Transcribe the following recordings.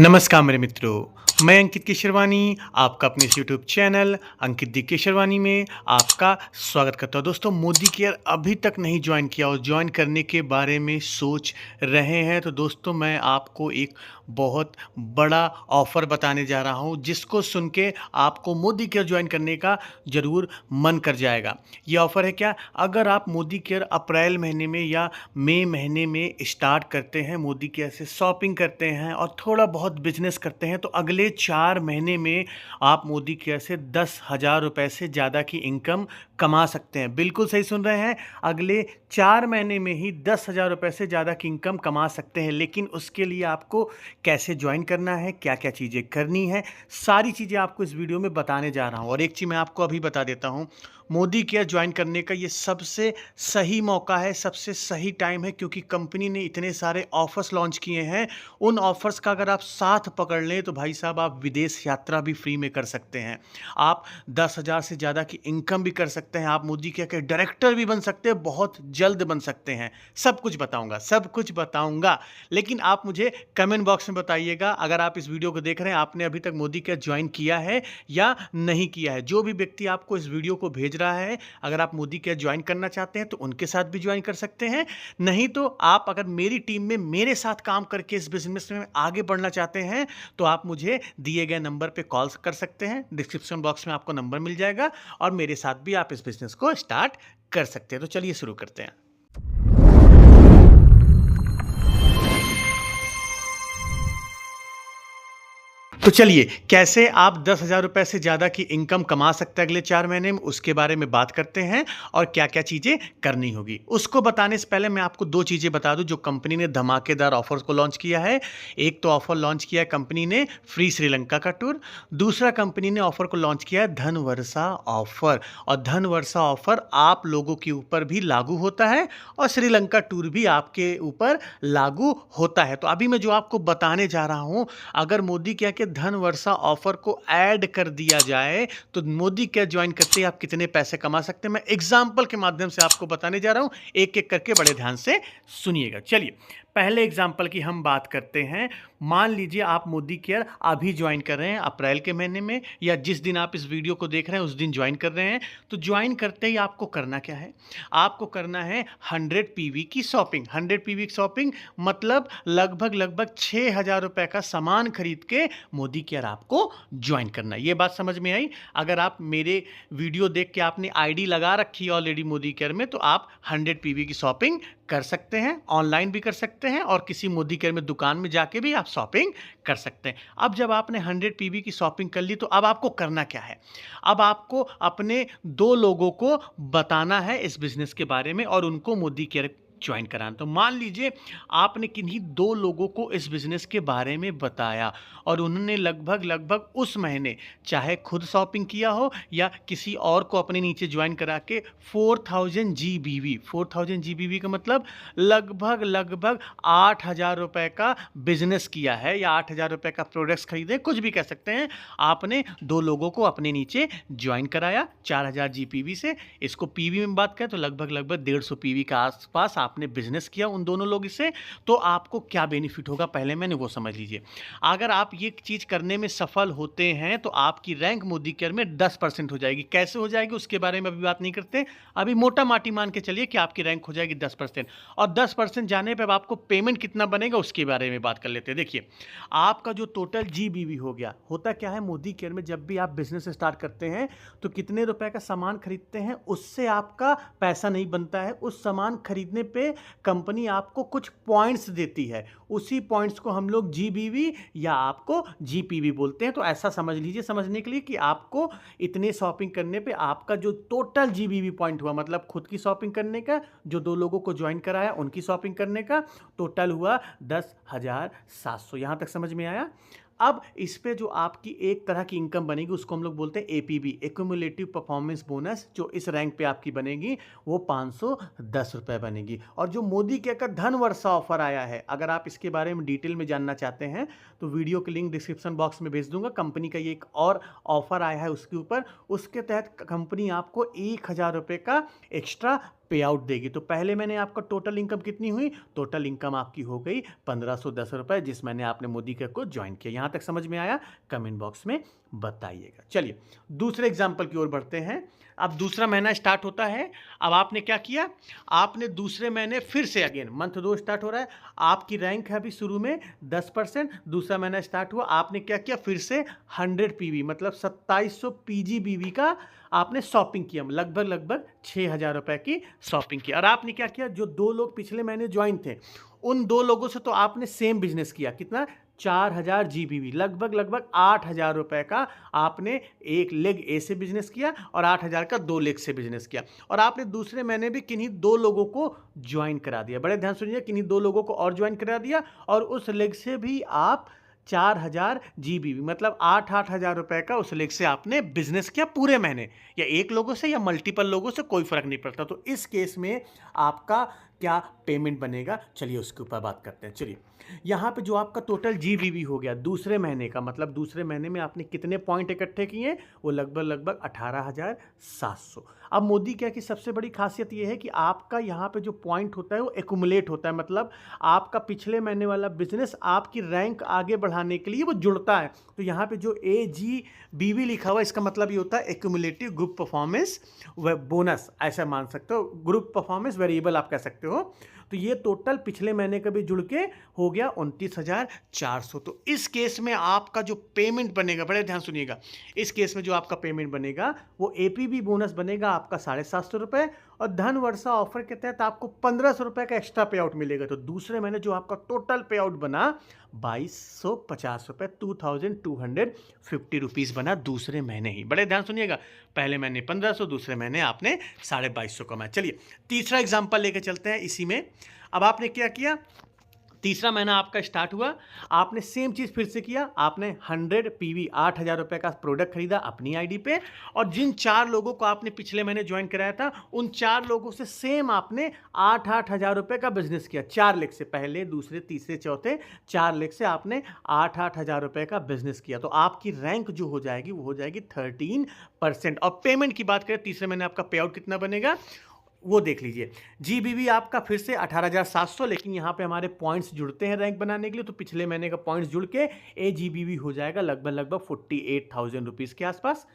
नमस्कार मेरे मित्रों, मैं अंकित केशरवानी आपका अपने इस यूट्यूब चैनल अंकित दी केशरवानी में आपका स्वागत करता हूँ। दोस्तों, मोदी केयर अभी तक नहीं ज्वाइन किया और ज्वाइन करने के बारे में सोच रहे हैं तो दोस्तों मैं आपको एक बहुत बड़ा ऑफ़र बताने जा रहा हूँ जिसको सुन के आपको मोदी केयर ज्वाइन करने का ज़रूर मन कर जाएगा। ये ऑफ़र है क्या? अगर आप मोदी केयर अप्रैल महीने में या मई महीने में स्टार्ट करते हैं, मोदी केयर से शॉपिंग करते हैं और थोड़ा बहुत बिजनेस करते हैं तो अगले 4 महीने में आप मोदी केयर से 10,000 रुपए से ज़्यादा की इनकम कमा सकते हैं। बिल्कुल सही सुन रहे हैं, अगले 4 महीने में ही 10,000 रुपए से ज़्यादा की इनकम कमा सकते हैं। लेकिन उसके लिए आपको कैसे ज्वाइन करना है, क्या-क्या चीज़ें करनी है, सारी चीज़ें आपको इस वीडियो में बताने जा रहा हूँ। और एक चीज़ मैं आपको अभी बता देता हूँ, मोदी केयर ज्वाइन करने का ये सबसे सही मौका है, सबसे सही टाइम है क्योंकि कंपनी ने इतने सारे ऑफ़र्स लॉन्च किए हैं। उन ऑफ़र्स का अगर आप साथ पकड़ लें तो भाई साहब आप विदेश यात्रा भी फ्री में कर सकते हैं। आप 10,000 से ज़्यादा की इनकम भी कर सकते हैं। आप मोदी केयर के डायरेक्टर भी बन सकते हैं, बहुत जल्द बन सकते हैं। सब कुछ बताऊँगा, सब कुछ बताऊँगा। लेकिन आप मुझे कमेंट बॉक्स में बताइएगा, अगर आप इस वीडियो को देख रहे हैं, आपने अभी तक मोदी केयर ज्वाइन किया है या नहीं किया है। जो भी व्यक्ति आपको इस वीडियो को भेज रहा है, अगर आप मोदी केयर ज्वाइन करना चाहते हैं तो उनके साथ भी ज्वाइन कर सकते हैं। नहीं तो आप अगर मेरी टीम में मेरे साथ काम करके इस बिज़नेस में आगे बढ़ना चाहते हैं तो आप मुझे दिए गए नंबर पे कॉल कर सकते हैं। डिस्क्रिप्शन बॉक्स में आपको नंबर मिल जाएगा और मेरे साथ भी आप इस बिज़नेस को स्टार्ट कर सकते हैं। तो चलिए शुरू करते हैं। तो चलिए, कैसे आप 10,000 रुपए से ज़्यादा की इनकम कमा सकते हैं अगले 4 महीने में, उसके बारे में बात करते हैं और क्या-क्या चीज़ें करनी होगी। उसको बताने से पहले मैं आपको 2 चीज़ें बता दूँ जो कंपनी ने धमाकेदार ऑफ़र्स को लॉन्च किया है। एक तो ऑफ़र लॉन्च किया है कंपनी ने फ्री श्रीलंका का टूर, दूसरा कंपनी ने ऑफ़र को लॉन्च किया है धनवर्षा ऑफ़र। और धनवर्षा ऑफ़र आप लोगों के ऊपर भी लागू होता है और श्रीलंका टूर भी आपके ऊपर लागू होता है। तो अभी मैं जो आपको बताने जा रहा हूँ, अगर मोदी क्या के धन वर्षा ऑफर को ऐड कर दिया जाए तो मोदी केयर ज्वाइन करते ही आप कितने पैसे कमा सकते हैं, मैं एग्जांपल के माध्यम से आपको बताने जा रहा हूं। एक एक करके बड़े ध्यान से सुनिएगा। चलिए, पहले एग्जाम्पल की हम बात करते हैं। मान लीजिए आप मोदी केयर अभी ज्वाइन कर रहे हैं अप्रैल के महीने में, या जिस दिन आप इस वीडियो को देख रहे हैं उस दिन ज्वाइन कर रहे हैं। तो ज्वाइन करते ही आपको करना क्या है? आपको करना है 100 पीवी की शॉपिंग। 100 पीवी की शॉपिंग मतलब लगभग 6,000 रुपए का सामान खरीद के मोदी केयर आपको ज्वाइन करना है। ये बात समझ में आई? अगर आप मेरे वीडियो देख के आपने आईडी लगा रखी है ऑलरेडी मोदी केयर में तो आप 100 पीवी की शॉपिंग कर सकते हैं, ऑनलाइन भी कर सकते हैं और किसी मोदी केयर में दुकान में जाके भी आप शॉपिंग कर सकते हैं। अब जब आपने 100 पीवी की शॉपिंग कर ली तो अब आपको करना क्या है? अब आपको अपने 2 लोगों को बताना है इस बिज़नेस के बारे में और उनको मोदी केयर ज्वाइन कराना। तो मान लीजिए आपने किन्हीं 2 लोगों को इस बिज़नेस के बारे में बताया और उन्होंने लगभग उस महीने चाहे खुद शॉपिंग किया हो या किसी और को अपने नीचे ज्वाइन करा के 4000 जीबीवी, 4000 जीबीवी का मतलब लगभग 8,000 रुपए का बिज़नेस किया है या 8,000 रुपए का प्रोडक्ट्स खरीदे, कुछ भी कह सकते हैं। आपने 2 लोगों को अपने नीचे ज्वाइन कराया 4,000 जीपीवी से। इसको पीवी में बात करें तो लगभग 150 पीवी के आसपास आपने बिजनेस किया उन दोनों लोगों से। तो आपको क्या बेनिफिट होगा पहले मैंने वो समझ लीजिए। अगर आप ये चीज़ करने में सफल होते हैं तो आपकी रैंक मोदी केयर में 10% हो जाएगी। कैसे हो जाएगी उसके बारे में अभी बात नहीं करते, अभी मोटा माटी मान के चलिए कि आपकी रैंक हो जाएगी 10%। और 10% जाने पर आपको पेमेंट कितना बनेगा उसके बारे में बात कर लेते हैं। देखिए, आपका जो टोटल जीबीवी हो गया, होता क्या है मोदी केयर में जब भी आप बिजनेस स्टार्ट करते हैं तो कितने रुपए का सामान खरीदते हैं उससे आपका पैसा नहीं बनता है। उस सामान खरीदने पे कंपनी आपको कुछ पॉइंट्स देती है, उसी पॉइंट्स को हम लोग जीबीवी या आपको जीपीवी बोलते हैं। तो ऐसा समझ लीजिए समझने के लिए कि आपको इतने शॉपिंग करने पे आपका जो टोटल जीबीवी पॉइंट हुआ, मतलब खुद की शॉपिंग करने का, जो 2 लोगों को ज्वाइन कराया उनकी शॉपिंग करने का टोटल हुआ 10,700। यहां तक समझ में आया? अब इस पे जो आपकी एक तरह की इनकम बनेगी उसको हम लोग बोलते हैं एपीबी, एक्यूमुलेटिव परफॉर्मेंस बोनस। जो इस रैंक पे आपकी बनेगी वो 510 रुपए बनेगी। और जो मोदी के का धन वर्षा ऑफर आया है, अगर आप इसके बारे में डिटेल में जानना चाहते हैं तो वीडियो की लिंक डिस्क्रिप्शन बॉक्स में भेज दूंगा। कंपनी का ये एक और ऑफर आया है उसके ऊपर, उसके तहत कंपनी आपको 1,000 रुपये का एक्स्ट्रा पे आउट देगी। तो पहले महीने आपका टोटल इनकम कितनी हुई? टोटल इनकम आपकी हो गई 1510 रुपये जिस महीने आपने मोदी केयर को ज्वाइन किया। यहाँ तक समझ में आया? कमेंट बॉक्स में बताइएगा। चलिए दूसरे एग्जाम्पल की ओर बढ़ते हैं। अब दूसरा महीना स्टार्ट होता है। अब आपने क्या किया? आपने दूसरे महीने फिर से अगेन मंथ 2 स्टार्ट हो रहा है, आपकी रैंक है अभी शुरू में 10%, दूसरा महीना स्टार्ट हुआ, आपने क्या किया? फिर से 100 पीवी मतलब 2700 पीजीबीवी का आपने शॉपिंग किया, लगभग 6000 रुपए की शॉपिंग की। और आपने क्या किया? जो 2 लोग पिछले महीने ज्वाइन थे उन 2 लोगों से तो आपने सेम बिजनेस किया। कितना? 4000 जीबीवी, लगभग 8000 रुपए का आपने एक लेग ए से बिजनेस किया और 8000 का 2 लेग से बिजनेस किया। और आपने दूसरे महीने भी किन्हीं 2 लोगों को ज्वाइन करा दिया। बड़े ध्यान सुनिए, किन्हीं 2 लोगों को और ज्वाइन करा दिया और उस लेग से भी आप 4000 जीबीवी मतलब 8,000 रुपए का उस लेग से आपने बिजनेस किया पूरे महीने। या एक लोगों से या मल्टीपल लोगों से कोई फर्क नहीं पड़ता। तो इस केस में आपका क्या पेमेंट बनेगा, चलिए उसके ऊपर बात करते हैं। चलिए यहाँ पे जो आपका टोटल जीबीवी हो गया दूसरे महीने का, मतलब दूसरे महीने में आपने कितने पॉइंट इकट्ठे किए? वो लगभग 18,700। अब मोदी क्या की सबसे बड़ी खासियत ये है कि आपका यहाँ पे जो पॉइंट होता है वो एक्यूमुलेट होता है, मतलब आपका पिछले महीने वाला बिजनेस आपकी रैंक आगे बढ़ाने के लिए वो जुड़ता है। तो यहाँ पे जो AGBV लिखा हुआ इसका मतलब ये होता है एक्यूमुलेटिव ग्रुप परफॉर्मेंस बोनस, ऐसा मान सकते हो, ग्रुप परफॉर्मेंस वेरिएबल आप कह सकते हो। तो ये टोटल पिछले महीने का भी जुड़ के हो गया 29,400। तो इस केस में आपका जो पेमेंट बनेगा, बड़े ध्यान सुनिएगा, इस केस में जो आपका पेमेंट बनेगा वो APB बोनस बनेगा आपका 750 रुपये और धन वर्षा ऑफर के तहत आपको 1500 रुपये का एक्स्ट्रा पे आउट मिलेगा। तो दूसरे महीने जो आपका टोटल पे आउट बना 2250 रुपये, 2250 रुपीज़ बना दूसरे महीने ही। बड़े ध्यान सुनिएगा, पहले महीने 1500, दूसरे महीने आपने 2250 कमाया। चलिए तीसरा एग्जाम्पल लेके चलते हैं इसी में। अब आपने क्या किया? तीसरा महीना आपका स्टार्ट हुआ, आपने सेम चीज़ फिर से किया, आपने 100 पीवी 8,000 रुपये का प्रोडक्ट खरीदा अपनी आईडी पे और जिन 4 लोगों को आपने पिछले महीने ज्वाइन कराया था उन 4 लोगों से सेम आपने 8,000 रुपये का बिजनेस किया। 4 लेग से, पहले दूसरे तीसरे चौथे 4 लेग से आपने 8,000 रुपये का बिजनेस किया। तो आपकी रैंक जो हो जाएगी वो हो जाएगी 13%। और पेमेंट की बात करें, तीसरे महीने आपका पे आउट कितना बनेगा वो देख लीजिए। जीबीवी आपका फिर से 18,700, लेकिन यहाँ पे हमारे पॉइंट्स जुड़ते हैं रैंक बनाने के लिए, तो पिछले महीने का पॉइंट्स जुड़ के AGBV हो जाएगा लगभग 48,000 रुपीज़ के आसपास,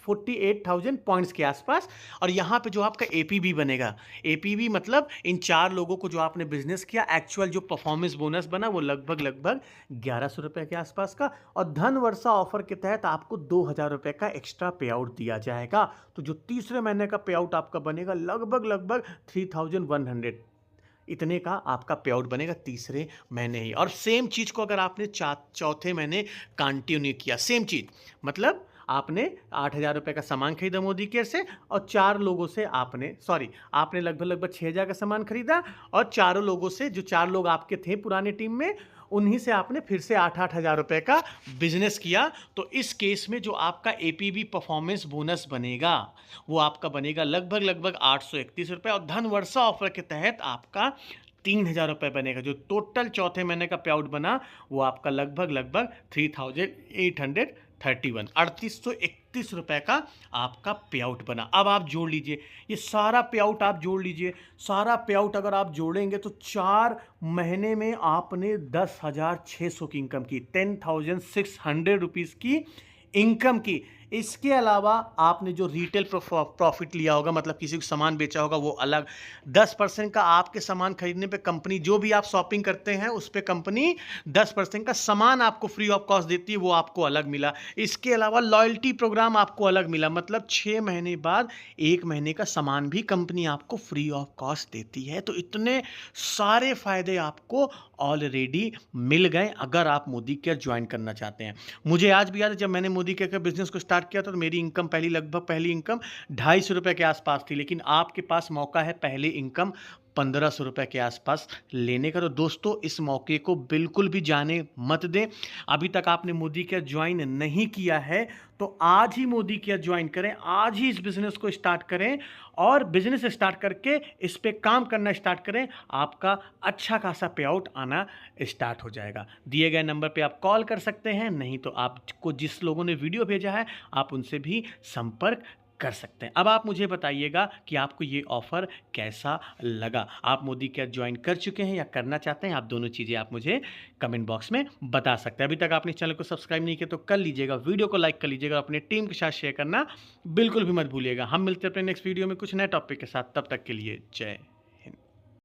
48,000 पॉइंट्स के आसपास। और यहाँ पे जो आपका APB बनेगा, APB मतलब इन 4 लोगों को जो आपने बिजनेस किया, एक्चुअल जो परफॉर्मेंस बोनस बना वो लगभग 1100 रुपये के आसपास का। और धन वर्षा ऑफर के तहत आपको 2,000 रुपये का एक्स्ट्रा पे आउट दिया जाएगा। तो जो तीसरे महीने का पे आउट आपका बनेगा लगभग 3,100, इतने का आपका पे आउट बनेगा तीसरे महीने ही। और सेम चीज़ को अगर आपने चौथे महीने कंटिन्यू किया, सेम चीज़ मतलब आपने 8,000 रुपये का सामान खरीदा मोदी केयर से और 4 लोगों से आपने लगभग 6,000 का सामान खरीदा और चारों लोगों से, जो 4 लोग आपके थे पुराने टीम में, उन्हीं से आपने फिर से 8,000 रुपये का बिजनेस किया। तो इस केस में जो आपका APB परफॉर्मेंस बोनस बनेगा वो आपका बनेगा लगभग 831 रुपये और धन वर्षा ऑफर के तहत आपका 3,000 रुपये बनेगा। जो टोटल चौथे महीने का पे आउट बना वो आपका लगभग 3,831, 3,831 रुपये का आपका पे आउट बना। अब आप जोड़ लीजिए ये सारा पे आउट, आप जोड़ लीजिए सारा पे आउट, अगर आप जोड़ेंगे तो 4 महीने में आपने 10,600 की इनकम की, 10,600 रुपीज़ की इनकम की। इसके अलावा आपने जो रिटेल प्रॉफिट लिया होगा, मतलब किसी को सामान बेचा होगा, वो अलग 10% का आपके सामान खरीदने पे कंपनी, जो भी आप शॉपिंग करते हैं उस पे कंपनी 10% का सामान आपको फ्री ऑफ कॉस्ट देती है, वो आपको अलग मिला। इसके अलावा लॉयल्टी प्रोग्राम आपको अलग मिला, मतलब 6 महीने बाद 1 महीने का सामान भी कंपनी आपको फ्री ऑफ कॉस्ट देती है। तो इतने सारे फायदे आपको ऑलरेडी मिल गए अगर आप मोदी केयर ज्वाइन करना चाहते हैं। मुझे आज भी याद है जब मैंने मोदी केयर के बिजनेस को स्टार्ट किया था तो मेरी इनकम पहली इनकम 250 रुपये के आसपास थी, लेकिन आपके पास मौका है पहली इनकम 1500 रुपये के आसपास लेने का। तो दोस्तों इस मौके को बिल्कुल भी जाने मत दें। अभी तक आपने मोदी केयर ज्वाइन नहीं किया है तो आज ही मोदी केयर ज्वाइन करें, आज ही इस बिजनेस को स्टार्ट करें और बिजनेस स्टार्ट करके इस पे काम करना स्टार्ट करें, आपका अच्छा खासा पे आउट आना स्टार्ट हो जाएगा। दिए गए नंबर पे आप कॉल कर सकते हैं, नहीं तो आपको जिस लोगों ने वीडियो भेजा है आप उनसे भी संपर्क कर सकते हैं। अब आप मुझे बताइएगा कि आपको ये ऑफ़र कैसा लगा? आप मोदी केयर जॉइन कर चुके हैं या करना चाहते हैं? आप दोनों चीज़ें आप मुझे कमेंट बॉक्स में बता सकते हैं। अभी तक आपने इस चैनल को सब्सक्राइब नहीं किया तो कर लीजिएगा, वीडियो को लाइक कर लीजिएगा, अपनी टीम के साथ शेयर करना बिल्कुल भी मत भूलिएगा। हम मिलते हैं अपने नेक्स्ट वीडियो में कुछ नए टॉपिक के साथ, तब तक के लिए जय